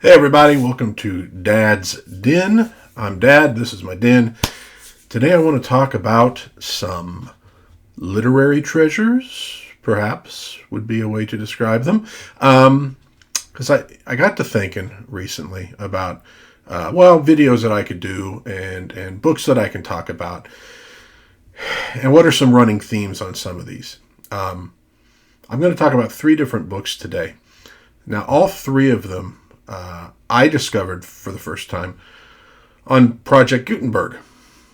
Hey everybody, welcome to Dad's Den. I'm Dad, this is my den. Today I want to talk about some literary treasures, perhaps would be a way to describe them. Because I got to thinking recently about, videos that I could do and books that I can talk about. And what are some running themes on some of these? I'm going to talk about 3 different books today. Now, all 3 of them I discovered for the first time on Project Gutenberg.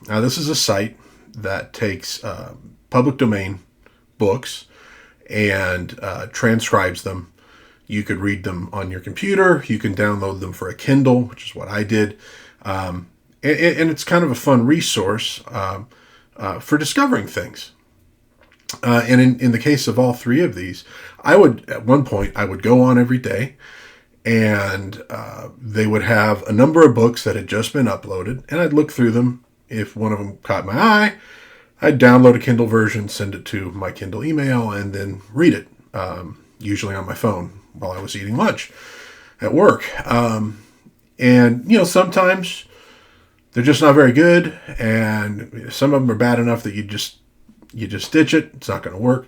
Now, this is a site that takes public domain books and transcribes them. You could read them on your computer. You can download them for a Kindle, which is what I did. And it's kind of a fun resource for discovering things. And in the case of all 3 of these, at one point, I would go on every day, and they would have a number of books that had just been uploaded, and I'd look through them. If one of them caught my eye, I'd download a Kindle version, send it to my Kindle email, and then read it, usually on my phone while I was eating lunch at work. And sometimes they're just not very good, and some of them are bad enough that you just ditch it. It's not going to work.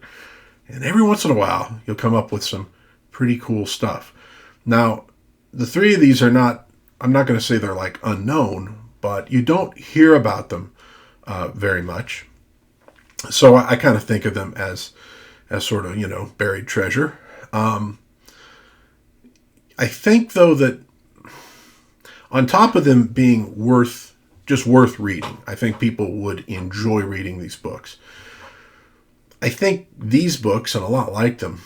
And every once in a while, you'll come up with some pretty cool stuff. Now, the 3 of these I'm not going to say they're like unknown, but you don't hear about them very much. So I kind of think of them as sort of, buried treasure. I think, though, that on top of them being worth reading, I think people would enjoy reading these books. I think these books, and a lot like them,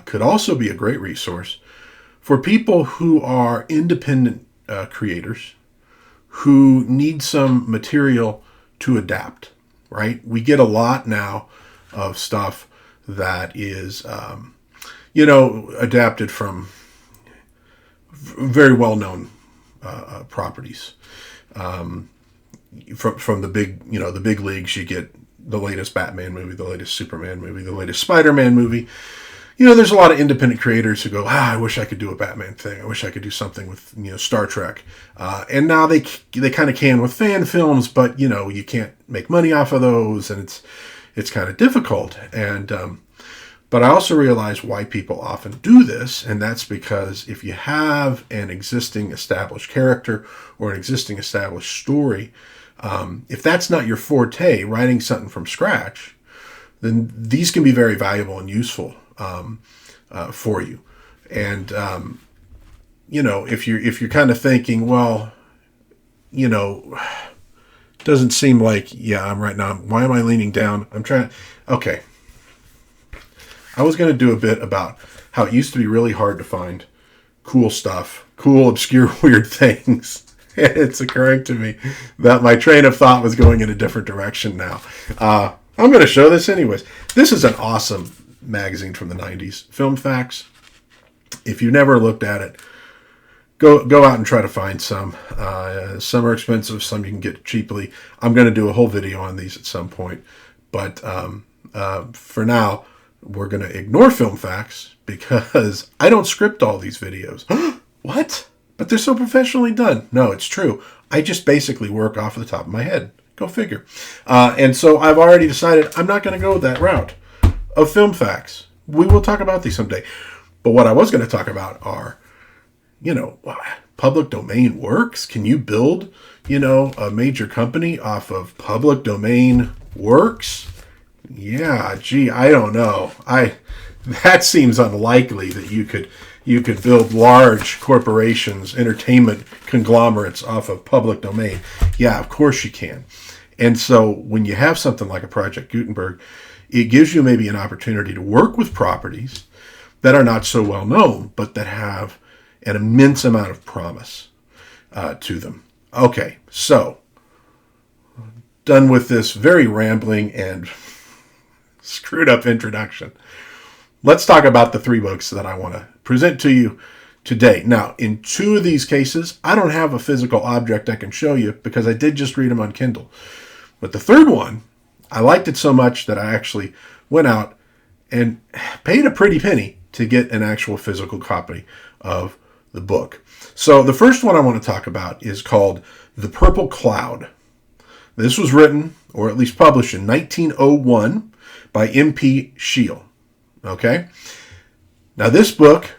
could also be a great resource for people who are independent creators who need some material to adapt, right? We get a lot now of stuff that is, adapted from very well-known properties. From the big leagues, you get the latest Batman movie, the latest Superman movie, the latest Spider-Man movie. There's a lot of independent creators who go, I wish I could do a Batman thing. I wish I could do something with, Star Trek. And now they kind of can with fan films, but, you can't make money off of those, and it's kind of difficult. And but I also realize why people often do this, and that's because if you have an existing established character or an existing established story, if that's not your forte, writing something from scratch, then these can be very valuable and useful for you. And if you're kind of thinking, doesn't seem like, I'm right now. Why am I leaning down? Okay. I was going to do a bit about how it used to be really hard to find cool stuff, cool, obscure, weird things. It's occurring to me that my train of thought was going in a different direction now. I'm going to show this anyways. This is an awesome magazine from the 90s, Film Facts. If you've never looked at it, go out and try to find some. Some are expensive, some you can get cheaply. I'm going to do a whole video on these at some point. But for now, we're going to ignore Film Facts because I don't script all these videos. What? But they're so professionally done. No, it's true. I just basically work off the top of my head. Go figure. And so I've already decided I'm not going to go that route of Film Facts. We will talk about these someday. But what I was going to talk about are, public domain works. Can you build, a major company off of public domain works? Yeah, gee, I don't know. That seems unlikely that you could build large corporations, entertainment conglomerates off of public domain. Yeah, of course you can. And so when you have something like a Project Gutenberg, it gives you maybe an opportunity to work with properties that are not so well known, but that have an immense amount of promise to them. Okay, so done with this very rambling and screwed up introduction. Let's talk about the 3 books that I want to present to you today. Now, in 2 of these cases, I don't have a physical object I can show you because I did just read them on Kindle. But the 3rd one, I liked it so much that I actually went out and paid a pretty penny to get an actual physical copy of the book. So the first one I want to talk about is called The Purple Cloud. This was written, or at least published, in 1901 by M.P. Shiel. Okay? Now this book,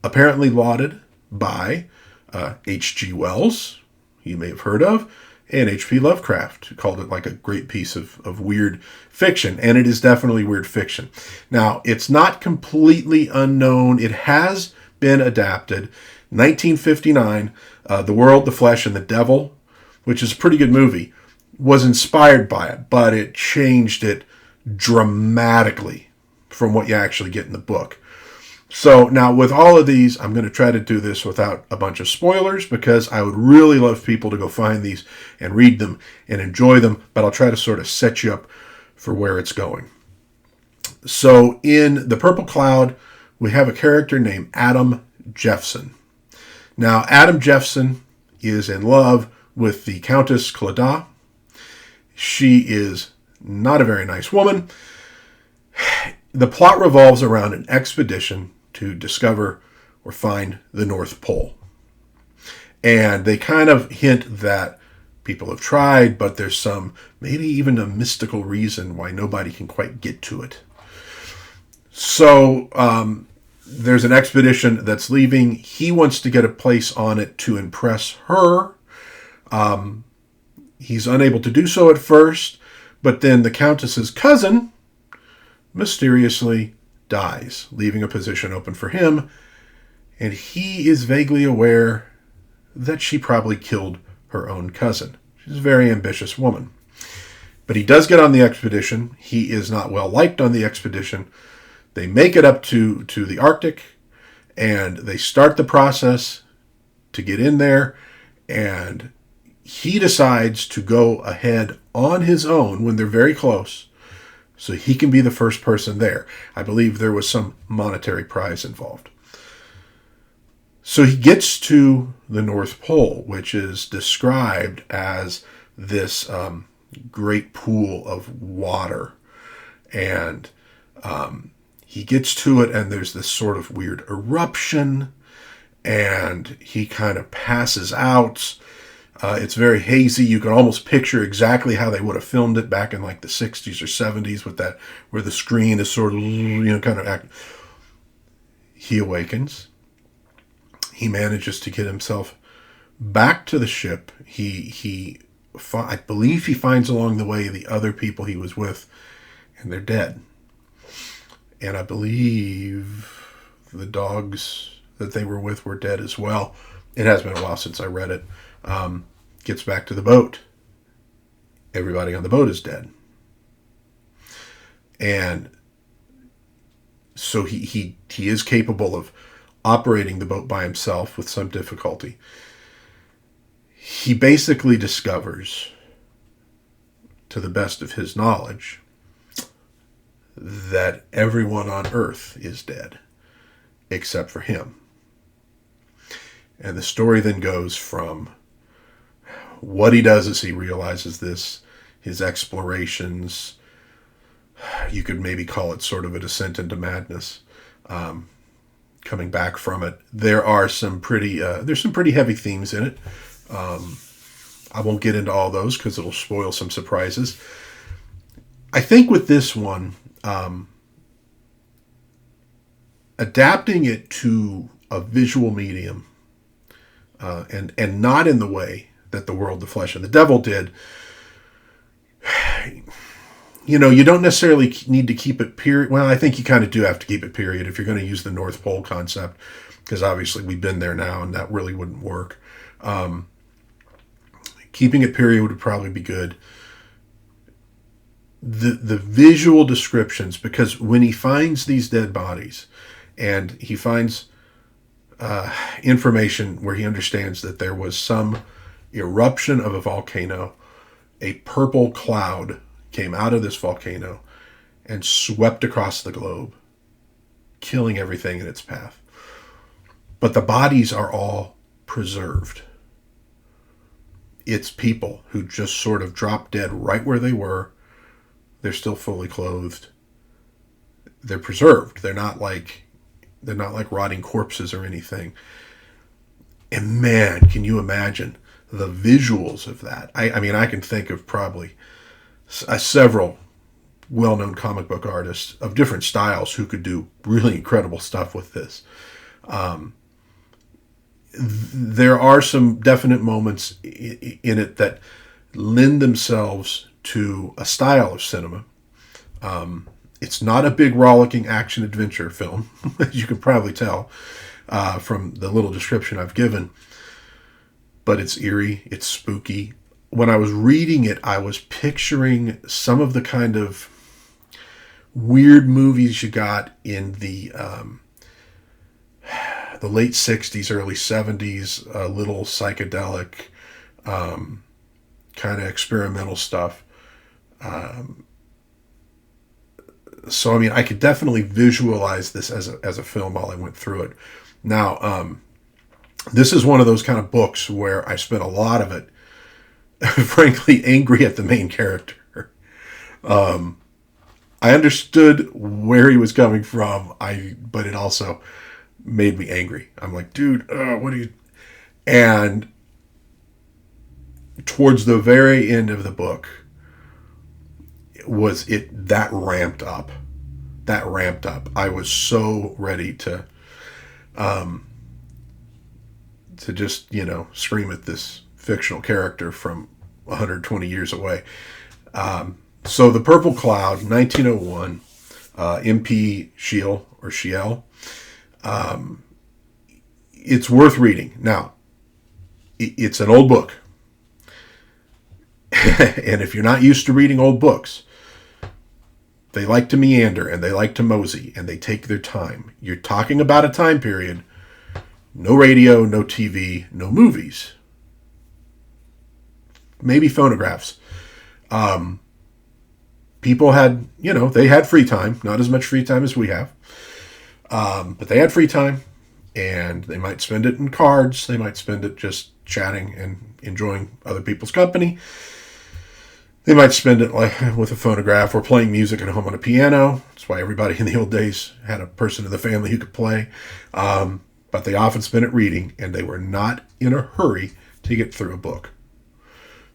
apparently lauded by H.G. Wells, you may have heard of, and H.P. Lovecraft, who called it like a great piece of weird fiction. And it is definitely weird fiction. Now, it's not completely unknown. It has been adapted. 1959, The World, the Flesh, and the Devil, which is a pretty good movie, was inspired by it, but it changed it dramatically from what you actually get in the book. So now with all of these, I'm going to try to do this without a bunch of spoilers because I would really love people to go find these and read them and enjoy them, but I'll try to sort of set you up for where it's going. So in The Purple Cloud, we have a character named Adam Jeffson. Now, Adam Jeffson is in love with the Countess Clodagh. She is not a very nice woman. The plot revolves around an expedition to discover or find the North Pole. And they kind of hint that people have tried, but there's some, maybe even a mystical reason why nobody can quite get to it. So there's an expedition that's leaving. He wants to get a place on it to impress her. He's unable to do so at first, but then the Countess's cousin mysteriously dies, leaving a position open for him, and he is vaguely aware that she probably killed her own cousin. She's a very ambitious woman. But he does get on the expedition. He is not well liked on the expedition. They make it up to the Arctic, and they start the process to get in there, and he decides to go ahead on his own when they're very close, so he can be the first person there. I believe there was some monetary prize involved. So he gets to the North Pole, which is described as this great pool of water. And he gets to it, and there's this sort of weird eruption, and he kind of passes out. It's very hazy. You can almost picture exactly how they would have filmed it back in like the 60s or 70s with that, where the screen is sort of, kind of active. He awakens. He manages to get himself back to the ship. I believe he finds along the way the other people he was with, and they're dead. And I believe the dogs that they were with were dead as well. It has been a while since I read it. Gets back to the boat. Everybody on the boat is dead. And so he is capable of operating the boat by himself with some difficulty. He basically discovers, to the best of his knowledge, that everyone on Earth is dead except for him. And the story then goes from what he does as he realizes this, his explorations, you could maybe call it sort of a descent into madness, coming back from it. There are some pretty heavy themes in it. I won't get into all those because it'll spoil some surprises. I think with this one, adapting it to a visual medium, and not in the way that The World, the Flesh, and the Devil did, you don't necessarily need to keep it period. Well, I think you kind of do have to keep it period if you're going to use the North Pole concept, because obviously we've been there now and that really wouldn't work. Keeping it period would probably be good. The visual descriptions, because when he finds these dead bodies and he finds information where he understands that there was some eruption of a volcano, a purple cloud came out of this volcano and swept across the globe, killing everything in its path. But the bodies are all preserved. It's people who just sort of dropped dead right where they were. They're still fully clothed. They're preserved. They're not like rotting corpses or anything. And man, can you imagine the visuals of that? I mean, I can think of probably several well-known comic book artists of different styles who could do really incredible stuff with this. There are some definite moments in it that lend themselves to a style of cinema. It's not a big rollicking action adventure film, as you can probably tell from the little description I've given. But it's eerie, it's spooky. When I was reading it, I was picturing some of the kind of weird movies you got in the late 60s, early 70s, a little psychedelic, kind of experimental stuff. So, I mean, I could definitely visualize this as a film while I went through it. Now, this is one of those kind of books where I spent a lot of it, frankly, angry at the main character. I understood where he was coming from, but it also made me angry. I'm like, dude, what are you... And towards the very end of the book, that ramped up. That ramped up. I was so ready to just, scream at this fictional character from 120 years away. So The Purple Cloud, 1901, M.P. Shiel, or Shiel. It's worth reading. Now, it's an old book. And if you're not used to reading old books, they like to meander and they like to mosey and they take their time. You're talking about a time period. No radio, no TV, no movies. Maybe phonographs. People had, they had free time. Not as much free time as we have. But they had free time. And they might spend it in cards. They might spend it just chatting and enjoying other people's company. They might spend it with a phonograph or playing music at home on a piano. That's why everybody in the old days had a person in the family who could play. But they often spent it reading, and they were not in a hurry to get through a book.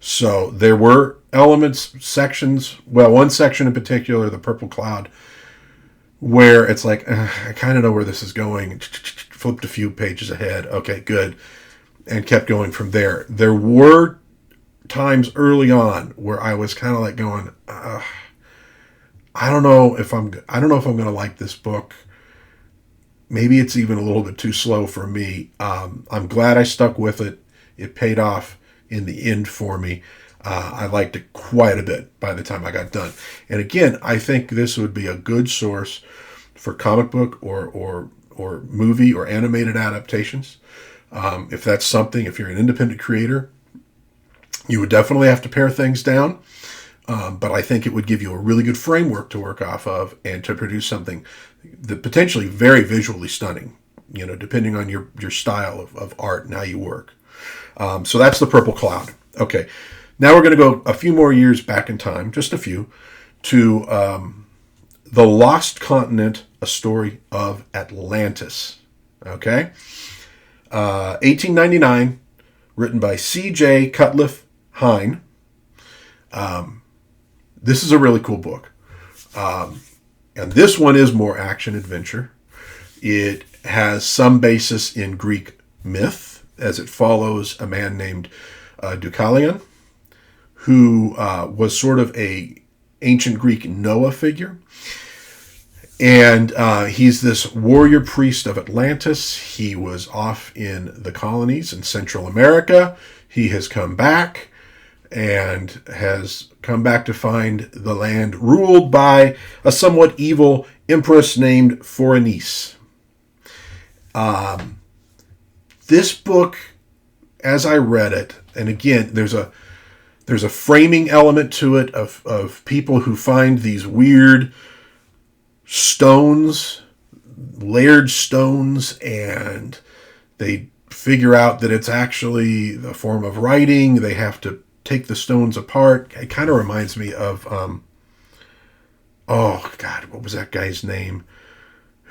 So there were elements, sections, one section in particular, The Purple Cloud, where it's like, I kind of know where this is going. Flipped a few pages ahead. Okay, good. And kept going from there. There were times early on where I was kind of like going, I don't know if I'm going to like this book. Maybe it's even a little bit too slow for me. I'm glad I stuck with it. It paid off in the end for me. I liked it quite a bit by the time I got done. And again, I think this would be a good source for comic book or movie or animated adaptations. If that's something, if you're an independent creator, you would definitely have to pare things down. But I think it would give you a really good framework to work off of and to produce something that potentially very visually stunning, depending on your style of art and how you work. So that's The Purple Cloud. Okay. Now we're going to go a few more years back in time, just a few, to The Lost Continent, A Story of Atlantis. Okay? 1899, written by C.J. Cutliffe-Hyne. This is a really cool book. And this one is more action-adventure. It has some basis in Greek myth, as it follows a man named Deucalion, who was sort of a ancient Greek Noah figure. And he's this warrior priest of Atlantis. He was off in the colonies in Central America. He has come back and has come back to find the land ruled by a somewhat evil empress named Forenice. This book, as I read it, and again, there's a framing element to it of people who find these weird stones, layered stones, and they figure out that it's actually the form of writing. They have to take the stones apart. It kind of reminds me of, what was that guy's name?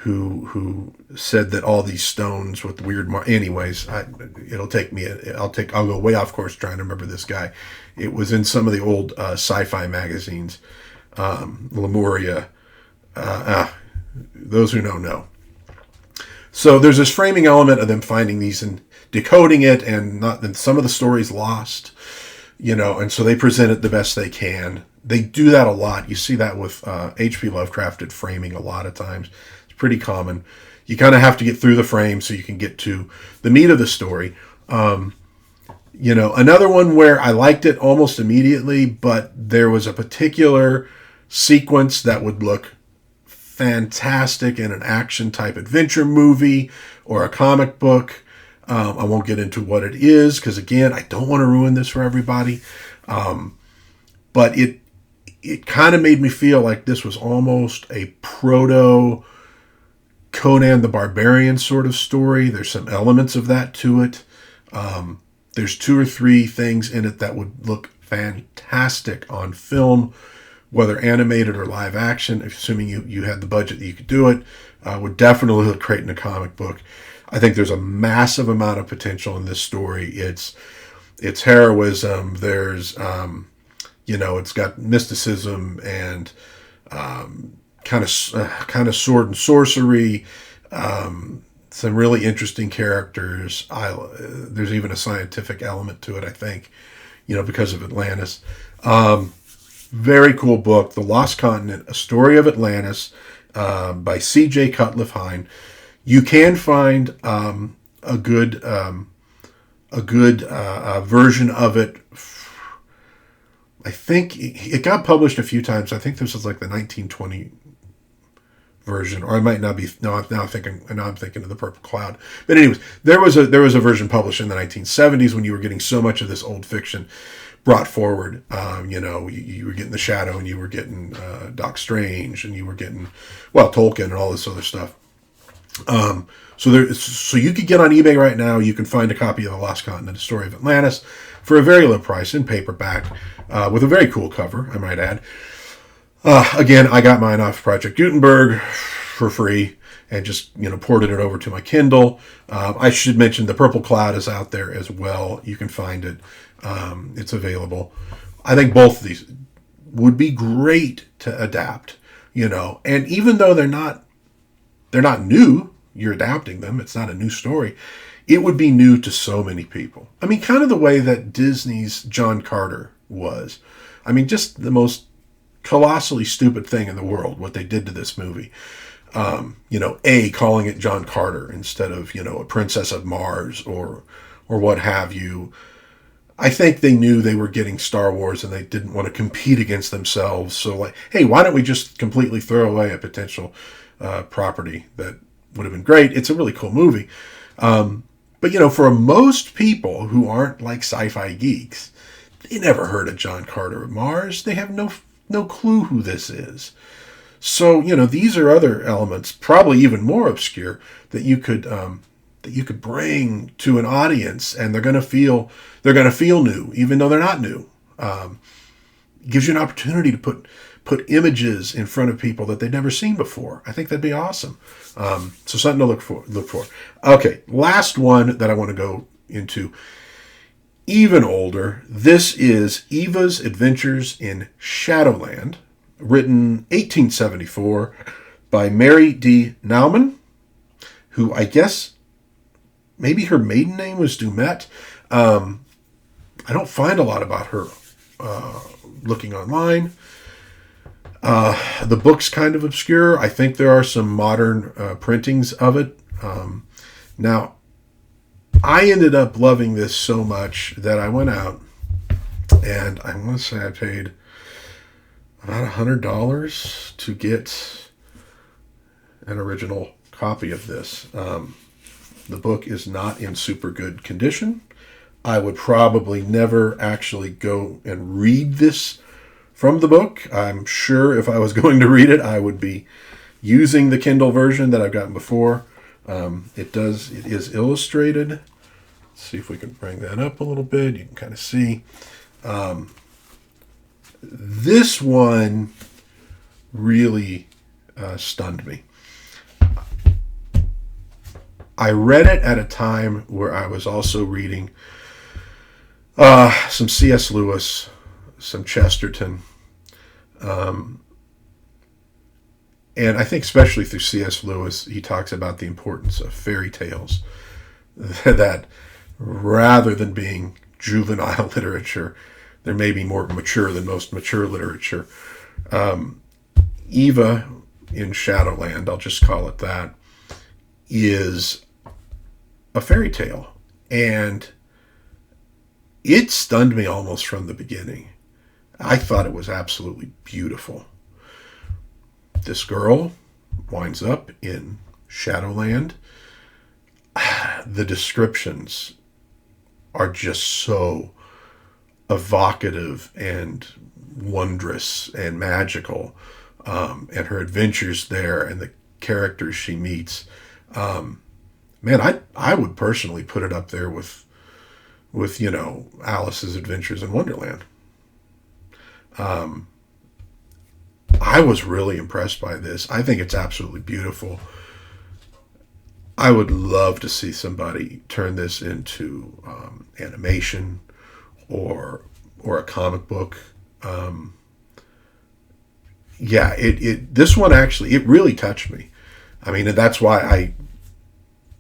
who said that all these stones with weird anyways, I'll go way off course trying to remember this guy. It was in some of the old sci-fi magazines. Lemuria. Those who know. So there's this framing element of them finding these and decoding it, and some of the stories lost, and so they present it the best they can. They do that a lot. You see that with H.P. Lovecraft framing a lot of times. It's pretty common. You kind of have to get through the frame so you can get to the meat of the story. Another one where I liked it almost immediately, but there was a particular sequence that would look fantastic in an action type adventure movie or a comic book. I won't get into what it is because, again, I don't want to ruin this for everybody. But it kind of made me feel like this was almost a proto Conan the Barbarian sort of story. There's some elements of that to it. There's 2 or 3 things in it that would look fantastic on film, whether animated or live action, assuming you had the budget that you could do it. Would definitely look great in a comic book. I think there's a massive amount of potential in this story. It's heroism. There's it's got mysticism and kind of sword and sorcery. Some really interesting characters. There's even a scientific element to it, I think, because of Atlantis. Very cool book, The Lost Continent: A Story of Atlantis, by C.J. Cutliffe-Hyne. You can find a good version of it. I think it got published a few times. I think this was like the 1920 version, or I might not be. No, I'm thinking of the Purple Cloud. But anyways, there was a version published in the 1970s when you were getting so much of this old fiction brought forward. You were getting The Shadow, and you were getting Doc Strange, and you were getting Tolkien and all this other stuff. So you could get on eBay right now. You can find a copy of The Lost Continent: A Story of Atlantis for a very low price in paperback, with a very cool cover, I might add. Again, I got mine off Project Gutenberg for free and just ported it over to my Kindle. I should mention the Purple Cloud is out there as well. You can find it. It's available. I think both of these would be great to adapt. And even though they're not new, you're adapting them. It's not a new story. It would be new to so many people. I mean, kind of the way that Disney's John Carter was. I mean, just the most colossally stupid thing in the world, what they did to this movie. Calling it John Carter instead of, a Princess of Mars or what have you. I think they knew they were getting Star Wars and they didn't want to compete against themselves. So hey, why don't we just completely throw away a potential property that would have been great? It's a really cool movie. But for most people who aren't like sci-fi geeks, they never heard of John Carter of Mars. They have no clue who this is. So, these are other elements, probably even more obscure, that you could bring to an audience, and they're going to feel new, even though they're not new. Gives you an opportunity to put images in front of people that they've never seen before. I think that'd be awesome. So something to look for. Okay, last one that I want to go into, even older. This is Eva's Adventures in Shadowland, written 1874 by Mary D. Nauman, who I guess maybe her maiden name was Dumet. I don't find a lot about her looking online. The book's kind of obscure. I think there are some modern printings of it. Now, I ended up loving this so much that I went out and I want to say I paid about $100 to get an original copy of this. The book is not in super good condition. I would probably never actually go and read this from the book. I'm sure if I was going to read it, I would be using the Kindle version that I've gotten before. It is illustrated. Let's see if we can bring that up a little bit. You can kind of see. This one really stunned me. I read it at a time where I was also reading some C.S. Lewis, some Chesterton, and I think especially through C.S. Lewis, he talks about the importance of fairy tales, that rather than being juvenile literature, there may be more mature than most mature literature. Eva in Shadowland, I'll just call it that, is a fairy tale. And it stunned me almost from the beginning. I thought it was absolutely beautiful. This girl winds up in Shadowland. The descriptions are just so evocative and wondrous and magical. And her adventures there and the characters she meets. Man, I would personally put it up there with Alice's Adventures in Wonderland. I was really impressed by this. I think it's absolutely beautiful. I would love to see somebody turn this into animation or a comic book. This one actually, it really touched me. I mean, and that's why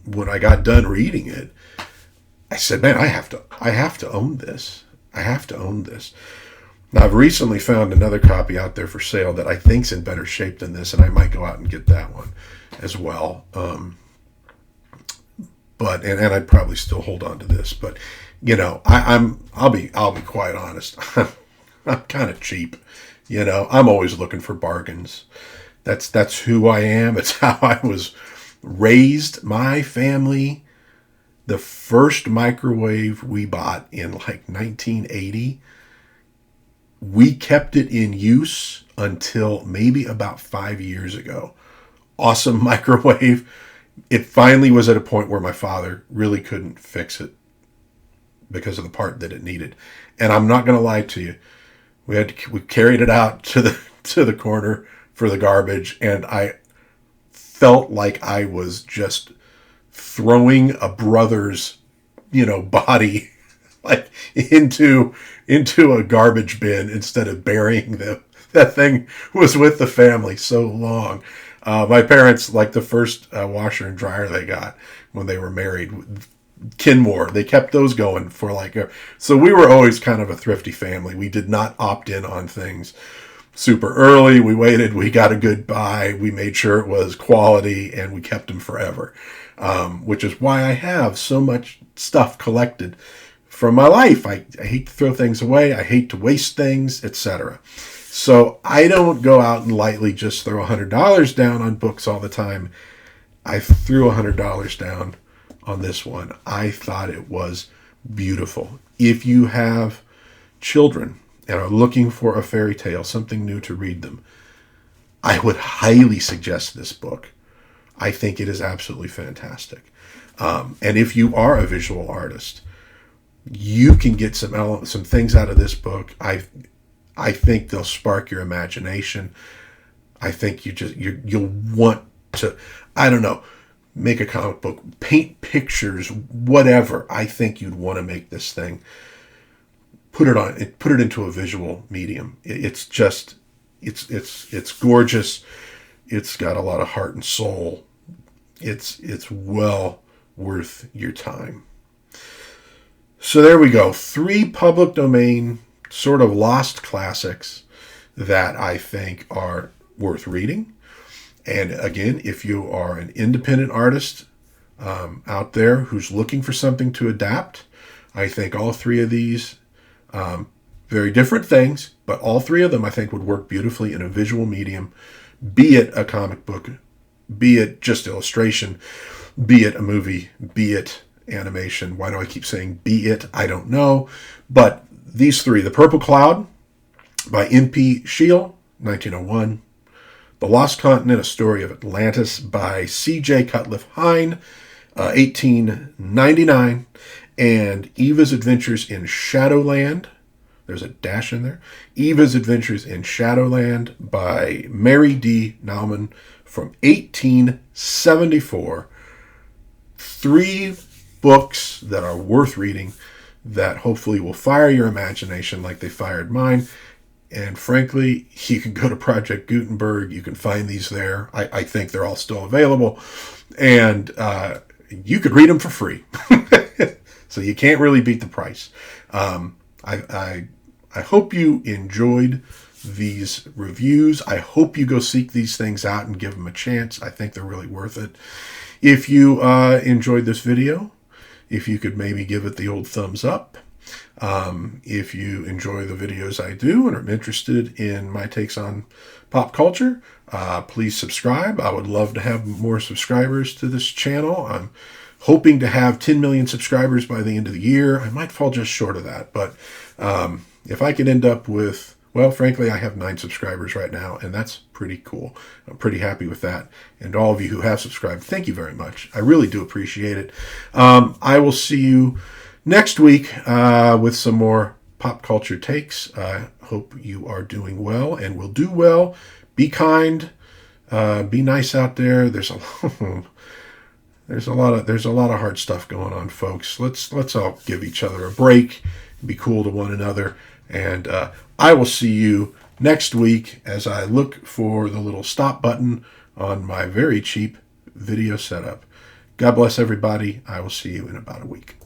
when I got done reading it, I said, man, I have to own this. I have to own this. Now, I've recently found another copy out there for sale that I think's in better shape than this, and I might go out and get that one as well. But I'd probably still hold on to this. But I'll be quite honest. I'm kind of cheap. I'm always looking for bargains. That's who I am. It's how I was raised. My family, the first microwave we bought in like 1980, we kept it in use until maybe about 5 years ago. Awesome microwave. It finally was at a point where my father really couldn't fix it because of the part that it needed. And I'm not going to lie to you. We carried it out to the corner for the garbage, and I felt like I was just throwing a brother's, body like into a garbage bin instead of burying them. That thing was with the family so long. My parents, like the first washer and dryer they got when they were married, Kenmore, they kept those going for so we were always kind of a thrifty family. We did not opt in on things super early. We waited, we got a good buy, we made sure it was quality, and we kept them forever. Which is why I have so much stuff collected from my life. I hate to throw things away, I hate to waste things, etc. So I don't go out and lightly just throw $100 down on books all the time. I threw $100 down on this one. I thought it was beautiful. If you have children and are looking for a fairy tale, something new to read them, I would highly suggest this book. I think it is absolutely fantastic. And if you are a visual artist, you can get some things out of this book. I think they'll spark your imagination. I think you'll want to, I don't know, make a comic book, paint pictures, whatever. I think you'd want to make this thing, put it into a visual medium. It's gorgeous. It's got a lot of heart and soul. It's well worth your time. So there we go. 3 public domain sort of lost classics that I think are worth reading. And again, if you are an independent artist out there who's looking for something to adapt, I think all 3 of these, very different things, but all 3 of them I think would work beautifully in a visual medium, be it a comic book, be it just illustration, be it a movie, be it animation. Why do I keep saying be it? I don't know. But these 3, The Purple Cloud by N.P. Shiel, 1901. The Lost Continent, A Story of Atlantis by C.J. Cutliffe-Hyne, 1899. And Eva's Adventures in Shadowland. There's a dash in there. Eva's Adventures in Shadowland by Mary D. Nauman from 1874. 3 books that are worth reading that hopefully will fire your imagination like they fired mine. And frankly, you can go to Project Gutenberg. You can find these there. I think they're all still available. And you could read them for free. So you can't really beat the price. I hope you enjoyed these reviews. I hope you go seek these things out and give them a chance. I think they're really worth it. If you enjoyed this video, if you could maybe give it the old thumbs up. If you enjoy the videos I do and are interested in my takes on pop culture, please subscribe. I would love to have more subscribers to this channel. I'm hoping to have 10 million subscribers by the end of the year. I might fall just short of that, but if I could end up with, well, frankly, I have 9 subscribers right now, and that's pretty cool. I'm pretty happy with that. And all of you who have subscribed, thank you very much. I really do appreciate it. I will see you next week with some more pop culture takes. I hope you are doing well and will do well. Be kind. Be nice out there. There's a lot of hard stuff going on, folks. Let's all give each other a break. Be cool to one another. And I will see you next week as I look for the little stop button on my very cheap video setup. God bless everybody. I will see you in about a week.